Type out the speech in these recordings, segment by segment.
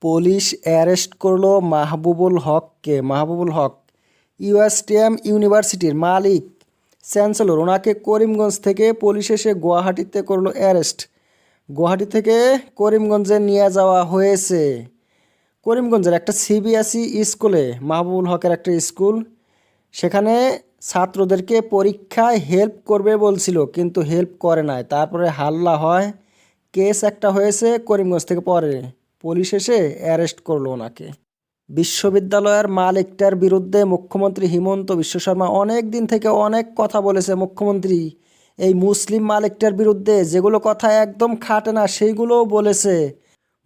Police arrest করলো মাহবুবুল হক USTM ইউনিভার্সিটির মালিক chancellor. ওনাকে করিমগঞ্জ থেকে পুলিশ এসে গুয়াহাটিতে করলো অ্যারেস্ট। গুয়াহাটি থেকে করিমগঞ্জে নিয়ে যাওয়া হয়েছে। করিমগঞ্জের একটা সিবিএসই স্কুলে, মাহবুবুল হকের একটা স্কুল, সেখানে ছাত্রদেরকে পরীক্ষায় হেল্প করবে বলছিল, কিন্তু হেল্প করে নাই। তারপরে হাল্লা হয়, কেস একটা হয়েছে করিমগঞ্জ থেকে, পরে পুলিশ এসে অ্যারেস্ট করলো ওনাকে। বিশ্ববিদ্যালয়ের মালিকটার বিরুদ্ধে মুখ্যমন্ত্রী হিমন্ত বিশ্ব শর্মা অনেক দিন থেকে অনেক কথা বলেছে। মুখ্যমন্ত্রী এই মুসলিম মালিকটার বিরুদ্ধে যেগুলো কথা একদম খাটে না সেইগুলোও বলেছে।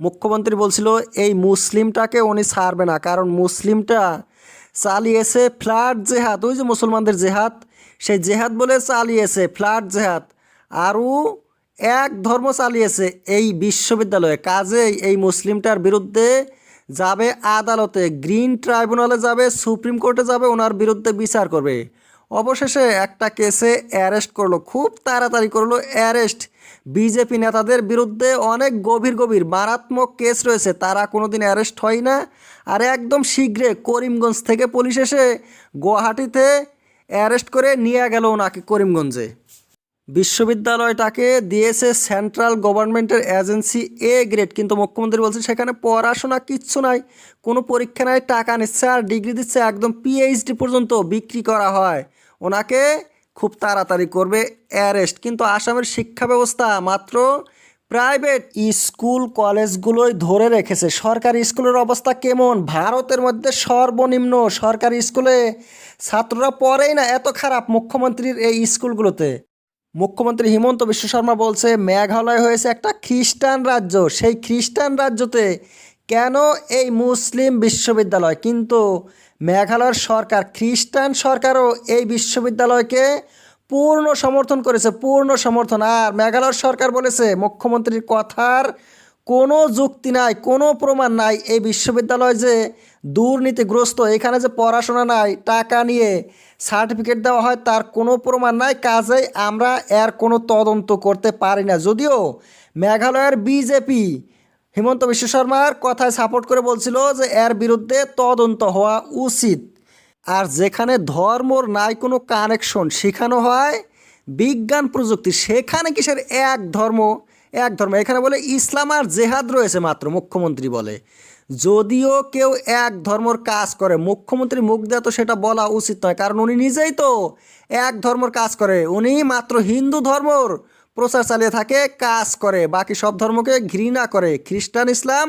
মুখ্যমন্ত্রী বলছিল এই মুসলিমটাকে উনি ছাড়বে না, কারণ মুসলিমটা চালিয়েছে ফ্ল্যাট জেহাদ, ওই যে মুসলমানদের জেহাদ, সেই জেহাদ বলে চালিয়েছে ফ্ল্যাট জেহাদ, আরও এক ধর্ম চালিয়েছে এই বিশ্ববিদ্যালয়ে। কাজেই এই মুসলিমটার বিরুদ্ধে যাবে আদালতে, গ্রিন ট্রাইব্যুনালে যাবে, সুপ্রিম কোর্টে যাবে, ওনার বিরুদ্ধে বিচার করবে। অবশেষে একটা কেসে অ্যারেস্ট করলো, খুব তাড়াতাড়ি করলো অ্যারেস্ট। বিজেপি নেতাদের বিরুদ্ধে অনেক গভীর মারাত্মক কেস রয়েছে, তারা কোনোদিন অ্যারেস্ট হয় না। আর একদম শীঘ্রে করিমগঞ্জ থেকে পুলিশ এসে গুয়াহাটিতে অ্যারেস্ট করে নিয়ে গেল ওনাকে করিমগঞ্জে। বিশ্ববিদ্যালয়টাকে দিয়েছে সেন্ট্রাল গভর্নমেন্টের এজেন্সি এ গ্রেড, কিন্তু মুখ্যমন্ত্রী বলছে সেখানে পড়াশোনা কিচ্ছু নাই, কোনো পরীক্ষা নাই, টাকা নিচ্ছে আর ডিগ্রি দিচ্ছে, একদম পিএইচডি পর্যন্ত বিক্রি করা হয়। ওনাকে খুব তাড়াতাড়ি করবে অ্যারেস্ট। কিন্তু আসামের শিক্ষা ব্যবস্থা মাত্র প্রাইভেট স্কুল কলেজগুলোই ধরে রেখেছে। সরকারি স্কুলের অবস্থা কেমন? ভারতের মধ্যে সর্বনিম্ন। সরকারি স্কুলে ছাত্ররা পড়েই না, এত খারাপ মুখ্যমন্ত্রীর এই স্কুলগুলোতে। মুখ্যমন্ত্রী হিমন্ত বিশ্ব শর্মা বলছে মেঘালয় হয়েছে একটা খ্রিস্টান রাজ্য, সেই খ্রিস্টান রাজ্যতে কেন এই মুসলিম বিশ্ববিদ্যালয়? কিন্তু মেঘালয়ের সরকার, খ্রিস্টান সরকারও এই বিশ্ববিদ্যালয়কে পূর্ণ সমর্থন করেছে, পূর্ণ সমর্থন। আর মেঘালয়ের সরকার বলেছে মুখ্যমন্ত্রীর কথার কোনো যুক্তি নাই, কোনো প্রমাণ নাই, এই বিশ্ববিদ্যালয় যে দুর্নীতিগ্রস্ত, এখানে যে পড়াশোনা নাই, টাকা নিয়ে সার্টিফিকেট দেওয়া হয়, তার কোনো প্রমাণ নাই। কাজেই আমরা এর কোনো তদন্ত করতে পারি না। যদিও মেঘালয়ের বিজেপি হিমন্ত বিশ্ব শর্মার কথায় সাপোর্ট করে বলছিল যে এর বিরুদ্ধে তদন্ত হওয়া উচিত। আর যেখানে ধর্মর নাই কোনো কানেকশন, শেখানো হয় বিজ্ঞান প্রযুক্তি, সেখানে কিসের এক ধর্ম? এখানে বলে ইসলাম আর জেহাদ রয়েছে মাত্র, মুখ্যমন্ত্রী বলে। যদিও কেউ এক ধর্মর কাজ করে, মুখ্যমন্ত্রী মুখ দিয়ে তো সেটা বলা উচিত নয়, কারণ উনি নিজেই তো এক ধর্মর কাজ করে। উনি মাত্র হিন্দু ধর্মর প্রচার চালিয়ে থাকে, কাজ করে, বাকি সব ধর্মকে ঘৃণা করে। খ্রিস্টান, ইসলাম